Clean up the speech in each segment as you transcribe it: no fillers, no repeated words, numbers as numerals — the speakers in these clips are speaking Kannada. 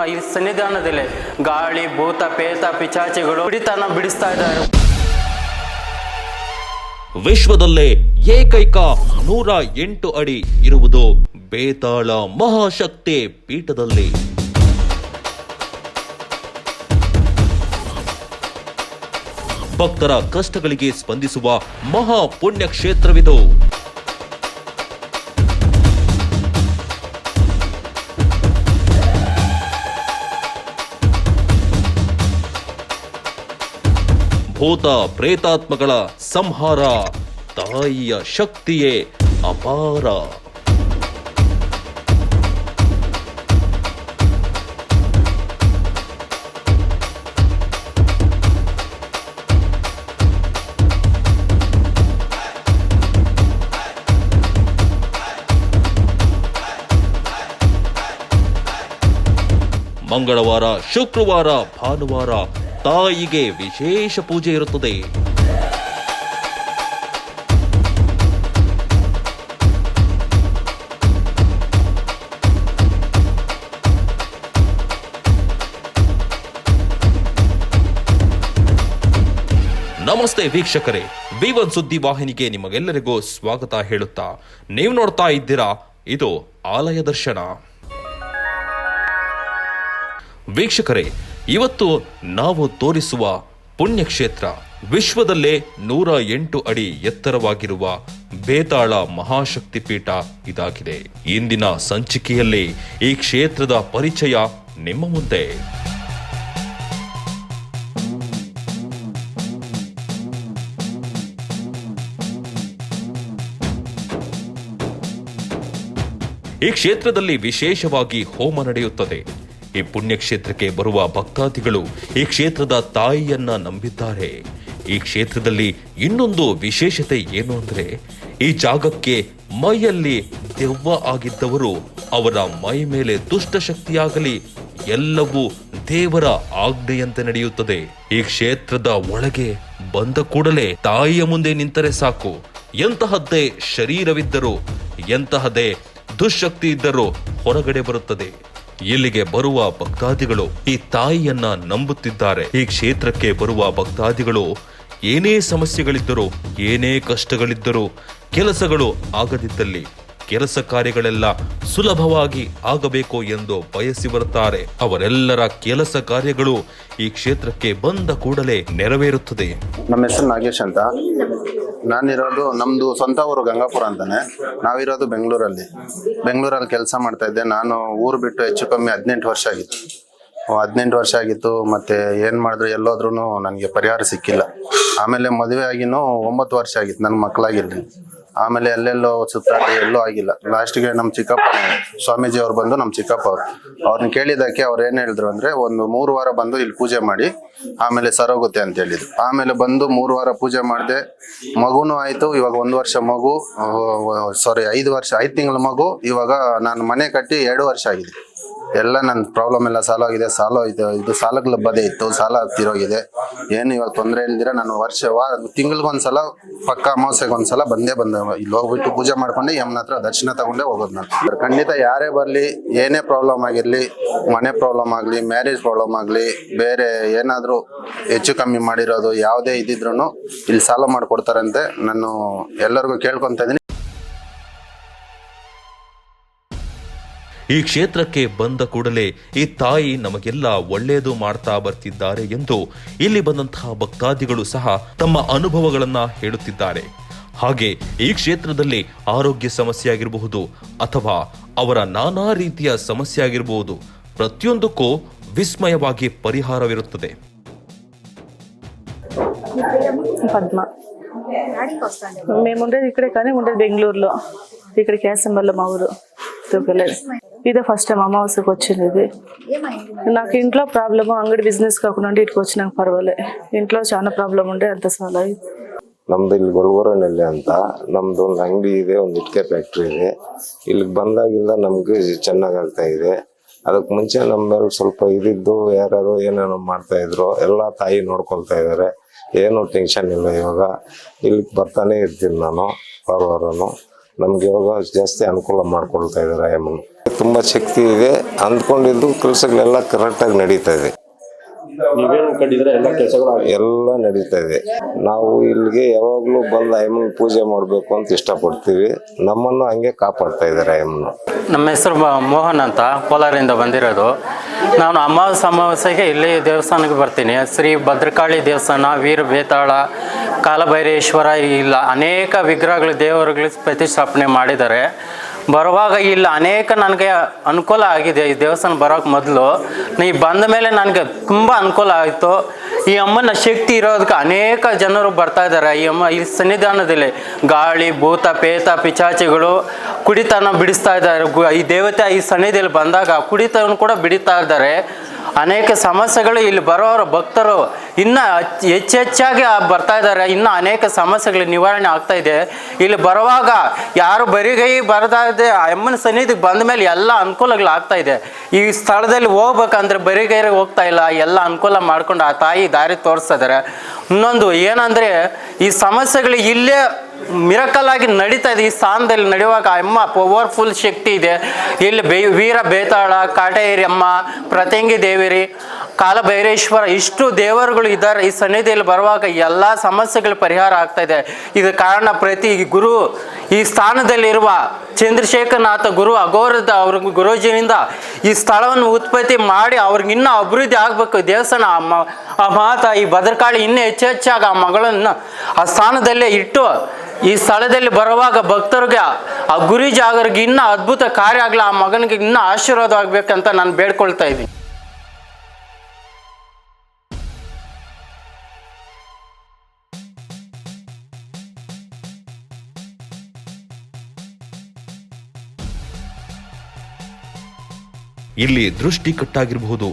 ಈ ಸನ್ನಿಧಾನದಲ್ಲಿ ಗಾಳಿ, ಭೂತ, ಪೇತ, ಪಿಚಾಚಿಗಳು ಹಿಡಿತನ ಬಿಡಿಸ್ತಾ ಇದ್ದಾರೆ. ವಿಶ್ವದಲ್ಲೇ ಏಕೈಕ 108 ಅಡಿ ಇರುವುದು ಬೇತಾಳ ಮಹಾಶಕ್ತಿ ಪೀಠದಲ್ಲಿ. ಭಕ್ತರ ಕಷ್ಟಗಳಿಗೆ ಸ್ಪಂದಿಸುವ ಮಹಾ ಪುಣ್ಯ ಕ್ಷೇತ್ರವಿದು. ಭೂತ ಪ್ರೇತಾತ್ಮಗಳ ಸಂಹಾರ, ತಾಯಿಯ ಶಕ್ತಿಯೇ ಅಪಾರ. ಮಂಗಳವಾರ, ಶುಕ್ರವಾರ, ಭಾನುವಾರ ತಾಯಿಗೆ ವಿಶೇಷ ಪೂಜೆ ಇರುತ್ತದೆ. ನಮಸ್ತೆ ವೀಕ್ಷಕರೇ, V1 ಸುದ್ದಿ ವಾಹಿನಿಗೆ ನಿಮಗೆಲ್ಲರಿಗೂ ಸ್ವಾಗತ ಹೇಳುತ್ತಾ ನೀವು ನೋಡ್ತಾ ಇದ್ದೀರಾ ಇದು ಆಲಯ ದರ್ಶನ. ವೀಕ್ಷಕರೇ, ಇವತ್ತು ನಾವು ತೋರಿಸುವ ಪುಣ್ಯಕ್ಷೇತ್ರ ವಿಶ್ವದಲ್ಲೇ 108 ಅಡಿ ಎತ್ತರವಾಗಿರುವ ಬೇತಾಳ ಮಹಾಶಕ್ತಿ ಪೀಠ ಇದಾಗಿದೆ. ಇಂದಿನ ಸಂಚಿಕೆಯಲ್ಲಿ ಈ ಕ್ಷೇತ್ರದ ಪರಿಚಯ ನಿಮ್ಮ ಮುಂದೆ. ಈ ಕ್ಷೇತ್ರದಲ್ಲಿ ವಿಶೇಷವಾಗಿ ಹೋಮ ನಡೆಯುತ್ತದೆ. ಈ ಪುಣ್ಯಕ್ಷೇತ್ರಕ್ಕೆ ಬರುವ ಭಕ್ತಾದಿಗಳು ಈ ಕ್ಷೇತ್ರದ ತಾಯಿಯನ್ನ ನಂಬಿದ್ದಾರೆ. ಈ ಕ್ಷೇತ್ರದಲ್ಲಿ ಇನ್ನೊಂದು ವಿಶೇಷತೆ ಏನು ಅಂದ್ರೆ, ಈ ಜಾಗಕ್ಕೆ ಮೈಯಲ್ಲಿ ದೆವ್ವ ಆಗಿದ್ದವರು ಅವರ ಮೈ ಮೇಲೆ ದುಷ್ಟಶಕ್ತಿಯಾಗಲಿ ಎಲ್ಲವೂ ದೇವರ ಆಜ್ಞೆಯಂತೆ ನಡೆಯುತ್ತದೆ. ಈ ಕ್ಷೇತ್ರದ ಒಳಗೆ ಬಂದ ಕೂಡಲೇ ತಾಯಿಯ ಮುಂದೆ ನಿಂತರೆ ಸಾಕು, ಎಂತಹದ್ದೇ ಶರೀರವಿದ್ದರೂ ಎಂತಹದೇ ದುಶ್ಶಕ್ತಿ ಇದ್ದರೂ ಹೊರಗಡೆ ಬರುತ್ತದೆ. ಇಲ್ಲಿಗೆ ಬರುವ ಭಕ್ತಾದಿಗಳು ಈ ತಾಯಿಯನ್ನ ನಂಬುತ್ತಿದ್ದಾರೆ. ಈ ಕ್ಷೇತ್ರಕ್ಕೆ ಬರುವ ಭಕ್ತಾದಿಗಳು ಏನೇ ಸಮಸ್ಯೆಗಳಿದ್ದರೂ, ಏನೇ ಕಷ್ಟಗಳಿದ್ದರೂ, ಕೆಲಸಗಳು ಆಗದಿದ್ದಲ್ಲಿ ಕೆಲಸ ಕಾರ್ಯಗಳೆಲ್ಲ ಸುಲಭವಾಗಿ ಆಗಬೇಕು ಎಂದು ಬಯಸಿ ಬರುತ್ತಾರೆ. ಅವರೆಲ್ಲರ ಕೆಲಸ ಕಾರ್ಯಗಳು ಈ ಕ್ಷೇತ್ರಕ್ಕೆ ಬಂದ ಕೂಡಲೇ ನೆರವೇರುತ್ತದೆ. ನಮ್ಮ ಹೆಸರು ನಾಗೇಶ್ ಅಂತ. ನಾನಿರೋದು, ನಮ್ದು ಸ್ವಂತ ಊರು ಗಂಗಾಪುರ ಅಂತಾನೆ. ನಾವಿರೋದು ಬೆಂಗಳೂರಲ್ಲಿ ಕೆಲಸ ಮಾಡ್ತಾ ಇದ್ದೆ. ನಾನು ಊರು ಬಿಟ್ಟು ಹೆಚ್ಚು ಕಮ್ಮಿ 18 ವರ್ಷ ಆಗಿತ್ತು. 18 ವರ್ಷ ಆಗಿತ್ತು. ಮತ್ತೆ ಏನ್ ಮಾಡಿದ್ರು ಎಲ್ಲೋದ್ರೂ ನನಗೆ ಪರಿಹಾರ ಸಿಕ್ಕಿಲ್ಲ. ಆಮೇಲೆ ಮದುವೆ ಆಗಿನೂ 9 ವರ್ಷ ಆಗಿತ್ತು, ನನ್ನ ಮಕ್ಕಳಾಗಿರ್ಲಿ. ಆಮೇಲೆ ಎಲ್ಲೆಲ್ಲೋ ಸುತ್ತಾಡಿ ಎಲ್ಲೂ ಆಗಿಲ್ಲ. ಲಾಸ್ಟ್ಗೆ ನಮ್ಮ ಚಿಕ್ಕಪ್ಪ ಸ್ವಾಮೀಜಿ ಅವ್ರು ಬಂದು, ನಮ್ಮ ಚಿಕ್ಕಪ್ಪ ಅವ್ರನ್ನ ಕೇಳಿದಕ್ಕೆ ಅವ್ರು ಏನ್ ಹೇಳಿದ್ರು ಅಂದ್ರೆ, ಒಂದು 3 ವಾರ ಬಂದು ಇಲ್ಲಿ ಪೂಜೆ ಮಾಡಿ ಆಮೇಲೆ ಸರೋಗುತ್ತೆ ಅಂತ ಹೇಳಿದ್ರು. ಆಮೇಲೆ ಬಂದು 3 ವಾರ ಪೂಜೆ ಮಾಡಿದೆ. ಮಗುನೂ ಆಯ್ತು. ಇವಾಗ 1 ವರ್ಷ ಮಗು, 5 ತಿಂಗಳ ಮಗು. ಇವಾಗ ನಾನು ಮನೆ ಕಟ್ಟಿ 2 ವರ್ಷ ಆಗಿದೆ. ಎಲ್ಲ ನನ್ನ ಪ್ರಾಬ್ಲಮ್ ಎಲ್ಲ ಸಾಲ್ವ್ ಆಗಿದೆ. ಇದು ಸಾಲಗಳ ಬದೆ ಇತ್ತು, ಸಾಲ ತಿರೋಗಿದೆ. ಏನು ಇವಾಗ ತೊಂದರೆ ಇಲ್ದಿರ ನಾನು ತಿಂಗಳಿಗೊಂದ್ಸಲ ಪಕ್ಕ ಅಮಾವಾಸ್ಯೆಗೊಂದ್ಸಲ ಬಂದೆ ಇಲ್ಲಿ ಹೋಗ್ಬಿಟ್ಟು ಪೂಜೆ ಮಾಡ್ಕೊಂಡೆ ಯಮನ ಹತ್ರ ದರ್ಶನ ತಗೊಂಡೆ ಹೋಗೋದು. ನಾನು ಖಂಡಿತ ಯಾರೇ ಬರ್ಲಿ, ಏನೇ ಪ್ರಾಬ್ಲಮ್ ಆಗಿರ್ಲಿ, ಮನೆ ಪ್ರಾಬ್ಲಮ್ ಆಗ್ಲಿ, ಮ್ಯಾರೇಜ್ ಪ್ರಾಬ್ಲಮ್ ಆಗ್ಲಿ, ಬೇರೆ ಏನಾದ್ರೂ ಹೆಚ್ಚು ಕಮ್ಮಿ ಮಾಡಿರೋದು ಯಾವುದೇ ಇದ್ದಿದ್ರು ಇಲ್ಲಿ ಸಾಲ ಮಾಡ್ಕೊಡ್ತಾರಂತೆ. ನಾನು ಎಲ್ಲರಿಗೂ ಕೇಳ್ಕೊಂತ ಇದೀನಿ. ಈ ಕ್ಷೇತ್ರಕ್ಕೆ ಬಂದ ಕೂಡಲೇ ಈ ತಾಯಿ ನಮಗೆಲ್ಲ ಒಳ್ಳೆಯದು ಮಾಡ್ತಾ ಬರ್ತಿದ್ದಾರೆ ಎಂದು ಇಲ್ಲಿ ಬಂದಂತಹ ಭಕ್ತಾದಿಗಳು ಸಹ ತಮ್ಮ ಅನುಭವಗಳನ್ನ ಹೇಳುತ್ತಿದ್ದಾರೆ. ಹಾಗೆ ಈ ಕ್ಷೇತ್ರದಲ್ಲಿ ಆರೋಗ್ಯ ಸಮಸ್ಯೆ ಆಗಿರಬಹುದು ಅಥವಾ ಅವರ ನಾನಾ ರೀತಿಯ ಸಮಸ್ಯೆ ಆಗಿರಬಹುದು, ಪ್ರತಿಯೊಂದಕ್ಕೂ ವಿಸ್ಮಯವಾಗಿ ಪರಿಹಾರವಿರುತ್ತದೆ. పద్మ మేము ఉండేది ఇక్కడే కానీ ఉండేది బెంగళూరులో. ఇక్కడ కేసంబల్లో మా ఊరు తూకలేదు. ఇదే ఫస్ట్ టైం అమావాస్యకు వచ్చింది. ఇది నాకు ఇంట్లో ప్రాబ్లమ్, అంగడి బిజినెస్ కాకుండా ఇటుకు వచ్చినాక పర్వాలే. ఇంట్లో చాలా ప్రాబ్లం ఉండే, అంత సాల. ನಮ್ದು ಇಲ್ಲಿ ಗೊರಗೊರನಲ್ಲಿ ಅಂತ ನಮ್ದು ಒಂದು ಅಂಗಡಿ ಇದೆ, ಒಂದು ಇಟ್ಕೆ ಫ್ಯಾಕ್ಟ್ರಿ ಇದೆ. ಇಲ್ಲಿಗೆ ಬಂದಾಗಿಂದ ನಮ್ಗೆ ಚೆನ್ನಾಗಾಗ್ತಾ ಇದೆ. ಅದಕ್ಕೆ ಮುಂಚೆ ನಮ್ಮ ಮೇಲೆ ಸ್ವಲ್ಪ ಇದಿದ್ದು ಯಾರು ಏನೇನೋ ಮಾಡ್ತಾ ಇದ್ರು, ಎಲ್ಲ ತಾಯಿ ನೋಡ್ಕೊಳ್ತಾ ಇದ್ದಾರೆ. ಏನು ಟೆನ್ಷನ್ ಇಲ್ಲ. ಇವಾಗ ಇಲ್ಲಿಗೆ ಬರ್ತಾನೆ ಇರ್ತೀನಿ ನಾನು ವಾರನೂ. ನಮ್ಗೆ ಇವಾಗ ಜಾಸ್ತಿ ಅನುಕೂಲ ಮಾಡ್ಕೊಳ್ತಾ ಇದ್ದಾರೆ. ತುಂಬ ಶಕ್ತಿ ಇದೆ. ಅಂದ್ಕೊಂಡಿದ್ದು ಕೆಲಸಗಳೆಲ್ಲ ಕರೆಕ್ಟಾಗಿ ನಡೀತಾ ಇದೆ. ನೀವೇನು ಕಂಡಿದ್ರೆ ಎಲ್ಲ ಕೆಲಸಗಳು ಎಲ್ಲ ನಡೀತಾ ಇದೆ. ನಾವು ಇಲ್ಲಿಗೆ ಯಾವಾಗಲೂ ಬಂದು ಅಯ್ಯಮ್ಮನ ಪೂಜೆ ಮಾಡಬೇಕು ಅಂತ ಇಷ್ಟಪಡ್ತೀವಿ. ನಮ್ಮನ್ನು ಹಂಗೆ ಕಾಪಾಡ್ತಾ ಇದ್ದಾರೆ ಅಯ್ಯಮ್ಮನು. ನಮ್ಮ ಹೆಸರು ಮೋಹನ್ ಅಂತ, ಕೋಲಾರಿಂದ ಬಂದಿರೋದು. ನಾನು ಅಮಾವಾಸ್ಯೆಗೆ ಇಲ್ಲಿ ದೇವಸ್ಥಾನಕ್ಕೆ ಬರ್ತೀನಿ. ಶ್ರೀ ಭದ್ರಕಾಳಿ ದೇವಸ್ಥಾನ, ವೀರ ಬೇತಾಳ, ಕಾಲಭೈರೇಶ್ವರ, ಇಲ್ಲ ಅನೇಕ ವಿಗ್ರಹಗಳು ದೇವರುಗಳು ಪ್ರತಿಷ್ಠಾಪನೆ ಮಾಡಿದ್ದಾರೆ. ಬರುವಾಗ ಇಲ್ಲಿ ಅನೇಕ ನನಗೆ ಅನುಕೂಲ ಆಗಿದೆ. ಈ ದೇವಸ್ಥಾನ ಬರೋಕ್ಕೆ ಮೊದಲು ನೀ ಬಂದ ಮೇಲೆ ನನಗೆ ತುಂಬ ಅನುಕೂಲ ಆಯಿತು. ಈ ಅಮ್ಮನ ಶಕ್ತಿ ಇರೋದಕ್ಕೆ ಅನೇಕ ಜನರು ಬರ್ತಾ ಇದ್ದಾರೆ. ಈ ಅಮ್ಮ ಈ ಸನ್ನಿಧಾನದಲ್ಲಿ ಗಾಳಿ, ಭೂತ, ಪೇತ, ಪಿಚಾಚಿಗಳು ಕುಡಿತನ ಬಿಡಿಸ್ತಾ ಇದ್ದಾರೆ. ಈ ದೇವತೆ ಈ ಸನ್ನಿಧಿಯಲ್ಲಿ ಬಂದಾಗ ಕುಡಿತವನ್ನು ಕೂಡ ಬಿಡಿತಾ ಇದ್ದಾರೆ. ಅನೇಕ ಸಮಸ್ಯೆಗಳು ಇಲ್ಲಿ ಬರೋರು ಭಕ್ತರು ಇನ್ನೂ ಹೆಚ್ಚೆಚ್ಚಾಗಿ ಬರ್ತಾ ಇದ್ದಾರೆ. ಇನ್ನೂ ಅನೇಕ ಸಮಸ್ಯೆಗಳು ನಿವಾರಣೆ ಆಗ್ತಾ ಇದೆ. ಇಲ್ಲಿ ಬರುವಾಗ ಯಾರು ಬರಿಗೈ ಬರ್ತಾ ಇದೆ, ಅಮ್ಮನ ಸನ್ನಿಧಿಗೆ ಬಂದ ಮೇಲೆ ಎಲ್ಲ ಅನುಕೂಲಗಳು ಆಗ್ತಾ ಇದೆ. ಈ ಸ್ಥಳದಲ್ಲಿ ಹೋಗ್ಬೇಕಂದ್ರೆ ಬರಿಗೈರೆ ಹೋಗ್ತಾ ಇಲ್ಲ, ಎಲ್ಲ ಅನುಕೂಲ ಮಾಡ್ಕೊಂಡು ಆ ತಾಯಿ ದಾರಿ ತೋರಿಸ್ತಾ ಇದ್ದಾರೆ. ಇನ್ನೊಂದು ಏನಂದರೆ ಈ ಸಮಸ್ಯೆಗಳು ಇಲ್ಲೇ ಮಿರಕಲ್ ಆಗಿ ನಡೀತಾ ಇದೆ. ಈ ಸ್ಥಾನದಲ್ಲಿ ನಡೆಯುವಾಗ ಅಮ್ಮ ಪವರ್ಫುಲ್ ಶಕ್ತಿ ಇದೆ. ಇಲ್ಲಿ ವೀರ ಬೇತಾಳ, ಕಾಟೇರಿ ಅಮ್ಮ, ಪ್ರತ್ಯಂಗಿ ದೇವಿರಿ, ಕಾಲಭೈರೇಶ್ವರ, ಇಷ್ಟು ದೇವರುಗಳು ಇದ್ದಾರೆ. ಈ ಸನ್ನಿಧಿಯಲ್ಲಿ ಬರುವಾಗ ಎಲ್ಲ ಸಮಸ್ಯೆಗಳು ಪರಿಹಾರ ಆಗ್ತಾ ಇದೆ. ಇದು ಕಾರಣ ಪ್ರತಿ ಗುರು ಈ ಸ್ಥಾನದಲ್ಲಿರುವ ಚಂದ್ರಶೇಖರನಾಥ ಗುರು ಅಘೋರದ ಅವ್ರ ಗುರೂಜಿನಿಂದ ಈ ಸ್ಥಳವನ್ನು ಉತ್ಪತ್ತಿ ಮಾಡಿ ಅವ್ರಿಗೆ ಇನ್ನೂ ಅಭಿವೃದ್ಧಿ ಆಗಬೇಕು. ದೇವಸ್ಥಾನ ಆ ಮಾತಾ ಈ ಭದ್ರಕಾಳಿ ಇನ್ನೂ ಹೆಚ್ಚೆಚ್ಚಾಗಿ ಆ ಮಗಳನ್ನು ಆ ಸ್ಥಾನದಲ್ಲೇ ಇಟ್ಟು ಈ ಸ್ಥಳದಲ್ಲಿ ಬರುವಾಗ ಭಕ್ತರಿಗೆ ಆ ಗುರೂಜಿ ಆಗೋರಿಗೆ ಇನ್ನೂ ಅದ್ಭುತ ಕಾರ್ಯ ಆಗಲಿ, ಆ ಮಗನಿಗೆ ಇನ್ನೂ ಆಶೀರ್ವಾದ ಆಗ್ಬೇಕಂತ ನಾನು ಬೇಡ್ಕೊಳ್ತಾ ಇದ್ದೀನಿ. ಇಲ್ಲಿ ದೃಷ್ಟಿ ಕಟ್ಟಾಗಿರಬಹುದು,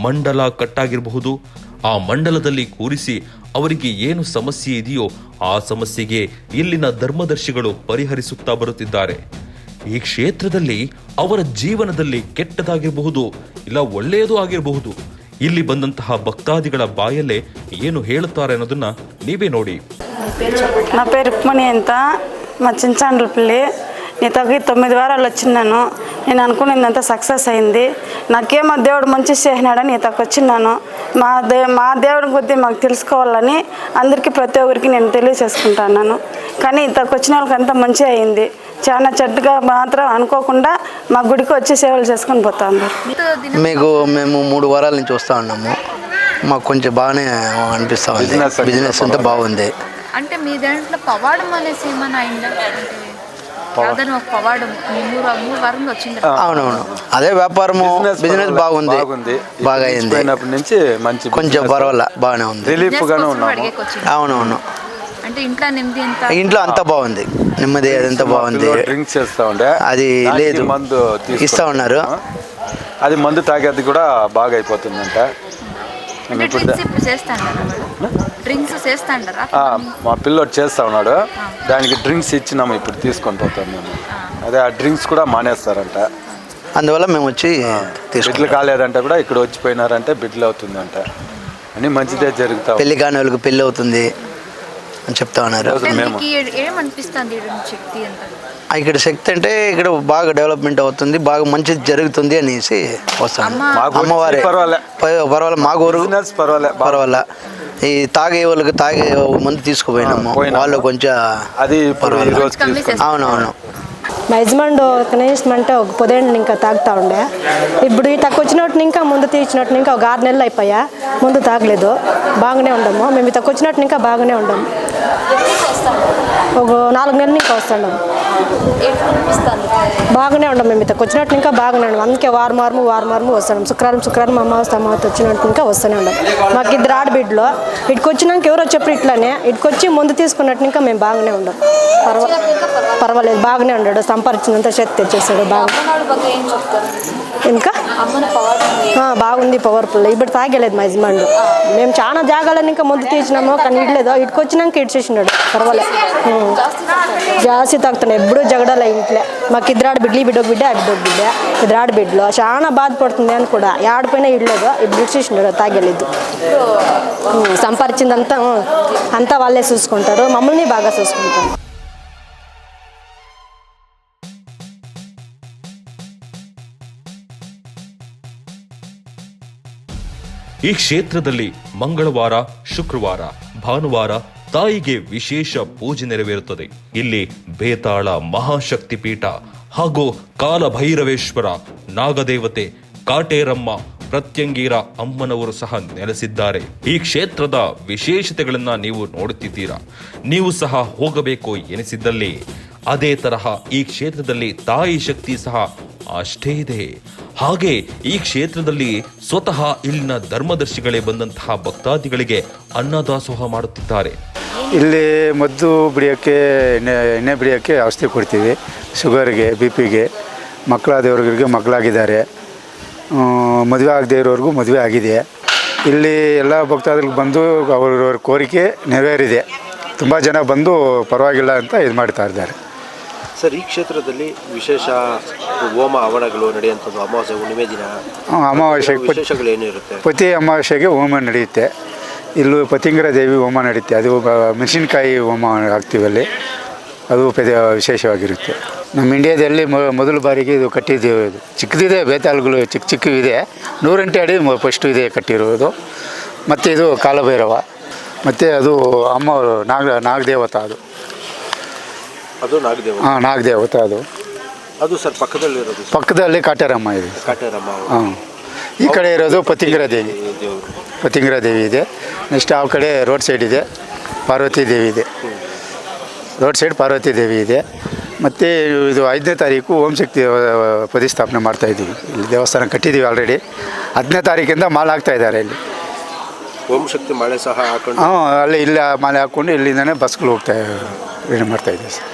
ಮಂಡಲ ಕಟ್ಟಾಗಿರಬಹುದು. ಆ ಮಂಡಲದಲ್ಲಿ ಕೂರಿಸಿ ಅವರಿಗೆ ಏನು ಸಮಸ್ಯೆ ಇದೆಯೋ ಆ ಸಮಸ್ಯೆಗೆ ಇಲ್ಲಿನ ಧರ್ಮದರ್ಶಿಗಳು ಪರಿಹರಿಸುತ್ತಾ ಬರುತ್ತಿದ್ದಾರೆ. ಈ ಕ್ಷೇತ್ರದಲ್ಲಿ ಅವರ ಜೀವನದಲ್ಲಿ ಕೆಟ್ಟದಾಗಿರಬಹುದು, ಇಲ್ಲ ಒಳ್ಳೆಯದು ಆಗಿರಬಹುದು. ಇಲ್ಲಿ ಬಂದಂತಹ ಭಕ್ತಾದಿಗಳ ಬಾಯಲ್ಲೇ ಏನು ಹೇಳುತ್ತಾರೆ ಅನ್ನೋದನ್ನ ನೀವೇ ನೋಡಿ. నా పేరు రుక్మణి అంత మా చించాండ్రపల్లి. నీ తగ్గి 9 వారాలు వచ్చినాను. నేను అనుకున్నదంతా సక్సెస్ అయింది. నాకేమో దేవుడు మంచి చేసినాడని ఇతకు వచ్చినాను. మా దేవుడి గురించి మాకు తెలుసుకోవాలని అందరికీ ప్రతి ఒక్కరికి నేను తెలియచేసుకుంటున్నాను. కానీ ఇతకు వచ్చిన వాళ్ళకి అంతా మంచి అయింది. చాలా చెడ్డగా మాత్రం అనుకోకుండా మా గుడికి వచ్చి సేవలు చేసుకొని పోతాము. మేము 3 వారాల నుంచి వస్తూ ఉన్నాము. మాకు కొంచెం బాగానే అనిపిస్తూ ఉంది. బిజినెస్ అంతా బాగుంది. అంటే మీ దాంట్లో పవాడం అనేసి ఏమైనా అయిందా? అవునవును, అదే వ్యాపారము బిజినెస్ బాగుంది, బాగా అయింది. నుంచి మంచి కొంచెం పర్వాలా బాగానే ఉంది. రిలీఫ్ గానే ఉన్నాము. అవునవును, అంటే ఇంట్లో అంతా బాగుంది, నెమ్మది అదంతా బాగుంది. డ్రింక్స్ చేస్తా ఉండే అది లేదు, మందు ఇస్తా ఉన్నారు. అది మందు తాగేది కూడా బాగా అయిపోతుందంట. మా పిల్లోడు చేస్తా ఉన్నాడు, దానికి డ్రింక్స్ ఇచ్చినాము, ఇప్పుడు తీసుకొని పోతాం మేము. అదే ఆ డ్రింక్స్ కూడా మానేస్తారంట. అందువల్ల మేము వచ్చి బిడ్డలు కాలేదంటే కూడా ఇక్కడ వచ్చిపోయినారంటే బిడ్డలు అవుతుందంట. అని మంచిదే జరుగుతా. పెళ్లి కాని వాళ్ళకి పెళ్లి అవుతుంది అని చెప్తా ఉన్నారు. ఇక్కడ శక్తి అంటే ఇక్కడ బాగా డెవలప్మెంట్ అవుతుంది, బాగా మంచిది జరుగుతుంది అనేసి వస్తాను. అమ్మవారి పర్వాలేదు, మాకు పర్వాలే. ఈ తాగే వాళ్ళకి తాగే మందు తీసుకుపోయినాము, వాళ్ళు కొంచెం అది అవునవును. మా యజమానుడు కనీసం అంటే ఒక 10 ఏళ్ళు ఇంకా తాగుతూ ఉండే. ఇప్పుడు తక్కువ వచ్చినట్టు ఇంకా ముందు తీర్చినట్టు ఇంకా ఒక 6 నెలలు అయిపోయా, ముందు తాగలేదు, బాగానే ఉండము. మేము తక్కువ వచ్చినట్టు ఇంకా బాగానే ఉండము. ఒక 4 నెలలు ఇంకా వస్తున్నాం, బాగానే ఉండము. మేము తక్కువ వచ్చినట్టు ఇంకా బాగానే ఉండము. అందుకే వారం వారము వస్తున్నాం. శుక్రవారం అమావాస్య వచ్చినట్టు ఇంకా వస్తూనే ఉండం. మాకు 2 ఆడబిడ్డలు. ఇటుకు వచ్చినాక ఎవరో చెప్పి ఇట్లానే ఇటుకొచ్చి ముందు తీసుకున్నట్టు ఇంకా మేము బాగానే ఉండం. పర్వాలేదు, బాగానే ఉన్నాడు. సంపాదించినంత శక్తి తెచ్చేసాడు బాగా. ఇంకా బాగుంది, పవర్ఫుల్. ఇప్పుడు తాగలేదు మా యజమానుడు. మేము చాలా జాగాలను ఇంకా ముందు తీసినాము, కానీ ఇట్లేదు. ఇటుకు వచ్చినాక ఇడ్చేసినాడు. పర్వాలేదు, జాస్తి తాగుతున్నాయి. ఎప్పుడు జగడాల ఇంట్లో. మాకు 2 ఆడబిడ్డలు, ఈ బిడ్డొక బిడ్డ, ఆ బిడ్డొక బిడ్డ, 2 ఆడబిడ్డలు. చాలా బాధపడుతుంది అని కూడా ఆడిపోయినా ఇడ్లేదు. ఇప్పుడు ఇడ్చేసినాడు, తాగలేదు. సంపాదించిందంతా వాళ్ళే చూసుకుంటారు, మమ్మల్ని బాగా చూసుకుంటారు. ಈ ಕ್ಷೇತ್ರದಲ್ಲಿ ಮಂಗಳವಾರ, ಶುಕ್ರವಾರ, ಭಾನುವಾರ ತಾಯಿಗೆ ವಿಶೇಷ ಪೂಜೆ ನೆರವೇರುತ್ತದೆ. ಇಲ್ಲಿ ಬೇತಾಳ ಮಹಾಶಕ್ತಿ ಪೀಠ ಹಾಗೂ ಕಾಲಭೈರವೇಶ್ವರ, ನಾಗದೇವತೆ, ಕಾಟೇರಮ್ಮ, ಪ್ರತ್ಯಂಗೀರ ಅಮ್ಮನವರು ಸಹ ನೆಲೆಸಿದ್ದಾರೆ. ಈ ಕ್ಷೇತ್ರದ ವಿಶೇಷತೆಗಳನ್ನ ನೀವು ನೋಡುತ್ತಿದ್ದೀರಾ. ನೀವು ಸಹ ಹೋಗಬೇಕು ಎನಿಸಿದ್ದಲ್ಲಿ ಅದೇ ತರಹ ಈ ಕ್ಷೇತ್ರದಲ್ಲಿ ತಾಯಿ ಶಕ್ತಿ ಸಹ ಅಷ್ಟೇ ಇದೆ. ಹಾಗೆ ಈ ಕ್ಷೇತ್ರದಲ್ಲಿ ಸ್ವತಃ ಇಲ್ಲಿನ ಧರ್ಮದರ್ಶಿಗಳೇ ಬಂದಂತಹ ಭಕ್ತಾದಿಗಳಿಗೆ ಅನ್ನದಾಸೋಹ ಮಾಡುತ್ತಿದ್ದಾರೆ. ಇಲ್ಲಿ ಮದ್ದು ಬಿಡಿಯೋಕ್ಕೆ ಎಣ್ಣೆ ಬಿಡಿಯೋಕ್ಕೆ ಔಷಧಿ ಕೊಡ್ತೀವಿ. ಶುಗರ್ಗೆ, BP ಗೆ, ಮಕ್ಕಳಾದವ್ರಿಗೆ ಮಕ್ಕಳಾಗಿದ್ದಾರೆ, ಮದುವೆ ಆಗದೇ ಇರೋರಿಗೂ ಮದುವೆ ಆಗಿದೆ. ಇಲ್ಲಿ ಎಲ್ಲ ಭಕ್ತಾದಿಗಳು ಬಂದು ಅವ್ರವ್ರ ಕೋರಿಕೆ ನೆರವೇರಿದೆ. ತುಂಬ ಜನ ಬಂದು ಪರವಾಗಿಲ್ಲ ಅಂತ ಇದು ಮಾಡ್ತಾ ಇದ್ದಾರೆ. ಸರ್, ಈ ಕ್ಷೇತ್ರದಲ್ಲಿ ವಿಶೇಷ ಹೋಮ ಹವನಗಳು ನಡೆಯುವಂಥದ್ದು ಅಮಾವಾಸ್ಯೆ ಹುಣ್ಣಿಮೆ ದಿನ ಅಮಾವಾಸ್ಯೆಗೆ ವಿಶೇಷಗಳು ಏನಿರುತ್ತೆ? ಪ್ರತಿ ಅಮಾವಾಸ್ಯೆಗೆ ಹೋಮ ನಡೆಯುತ್ತೆ. ಇಲ್ಲೂ ಪತಿಂಗರ ದೇವಿ ಹೋಮ ನಡೆಯುತ್ತೆ. ಅದು ಮೆಣಸಿನ್ಕಾಯಿ ಹೋಮ ಆಗ್ತೀವಿ ಅಲ್ಲಿ, ಅದು ವಿಶೇಷವಾಗಿರುತ್ತೆ. ನಮ್ಮ ಇಂಡಿಯಾದಲ್ಲಿ ಮೊದಲ ಬಾರಿಗೆ ಇದು ಕಟ್ಟಿದ್ದೀವಿ. ಇದು ಚಿಕ್ಕದಿದೆ, ಬೇತಾಳುಗಳು ಚಿಕ್ಕವಿದೆ. 108 ಅಡಿ ಫಸ್ಟು ಇದೆ ಕಟ್ಟಿರೋದು. ಮತ್ತು ಇದು ಕಾಲಭೈರವ, ಮತ್ತು ಅದು ಅಮ್ಮ ನಾಗದೇವತ. ಅದು ನಾಗದೇವ. ಹಾಂ, ನಾಗದೇವತ ಅದು. ಅದು ಸರ್ ಪಕ್ಕದಲ್ಲಿರೋದು? ಪಕ್ಕದಲ್ಲಿ ಕಾಟೇರಮ್ಮ ಇದೆ. ಕಾಟೇರಮ್ಮ. ಹಾಂ, ಈ ಕಡೆ ಇರೋದು ಪತಿಂಗರ ದೇವಿ. ಪತಿಂಗರ ದೇವಿ ಇದೆ. ನೆಕ್ಸ್ಟ್ ಆ ಕಡೆ ರೋಡ್ ಸೈಡ್ ಇದೆ ಪಾರ್ವತಿ ದೇವಿ ಇದೆ. ರೋಡ್ ಸೈಡ್ ಪಾರ್ವತಿ ದೇವಿ ಇದೆ. ಮತ್ತು ಇದು 5ನೇ ತಾರೀಕು ಓಂ ಶಕ್ತಿ ಪ್ರತಿಷ್ಠಾಪನೆ ಮಾಡ್ತಾಯಿದ್ದೀವಿ. ಇಲ್ಲಿ ದೇವಸ್ಥಾನ ಕಟ್ಟಿದ್ದೀವಿ ಆಲ್ರೆಡಿ. 10ನೇ ತಾರೀಕಿಂದ ಮಾಲೆ ಹಾಕ್ತಾ ಇದ್ದಾರೆ ಇಲ್ಲಿ. ಓಂ ಶಕ್ತಿ ಮಾಲೆ ಸಹ ಹಾಕೊಂಡು? ಹಾಂ, ಅಲ್ಲಿ ಇಲ್ಲ ಮಾಲೆ ಹಾಕ್ಕೊಂಡು ಇಲ್ಲಿಂದನೇ ಬಸ್ಗಳು ರೆಡಿ ಮಾಡ್ತಾಯಿದ್ದೀವಿ ಸರ್.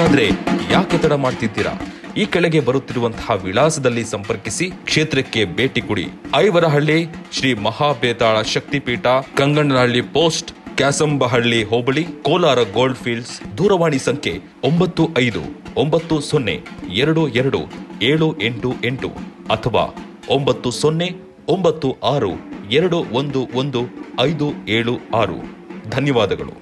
ಹಾಗಾದ್ರೆ ಯಾಕೆ ತಡ ಮಾಡ್ತಿದ್ದೀರಾ? ಈ ಕೆಳಗೆ ಬರುತ್ತಿರುವಂತಹ ವಿಳಾಸದಲ್ಲಿ ಸಂಪರ್ಕಿಸಿ ಕ್ಷೇತ್ರಕ್ಕೆ ಭೇಟಿ ಕೊಡಿ. ಐವರಹಳ್ಳಿ ಶ್ರೀ ಮಹಾಬೇತಾಳ ಶಕ್ತಿಪೀಠ, ಕಂಗನಹಳ್ಳಿ ಪೋಸ್ಟ್, ಕ್ಯಾಸಂಬಹಳ್ಳಿ ಹೋಬಳಿ, ಕೋಲಾರ ಗೋಲ್ಡ್ ಫೀಲ್ಡ್ಸ್. ದೂರವಾಣಿ ಸಂಖ್ಯೆ 9590222788 ಅಥವಾ 9096211576. ಧನ್ಯವಾದಗಳು.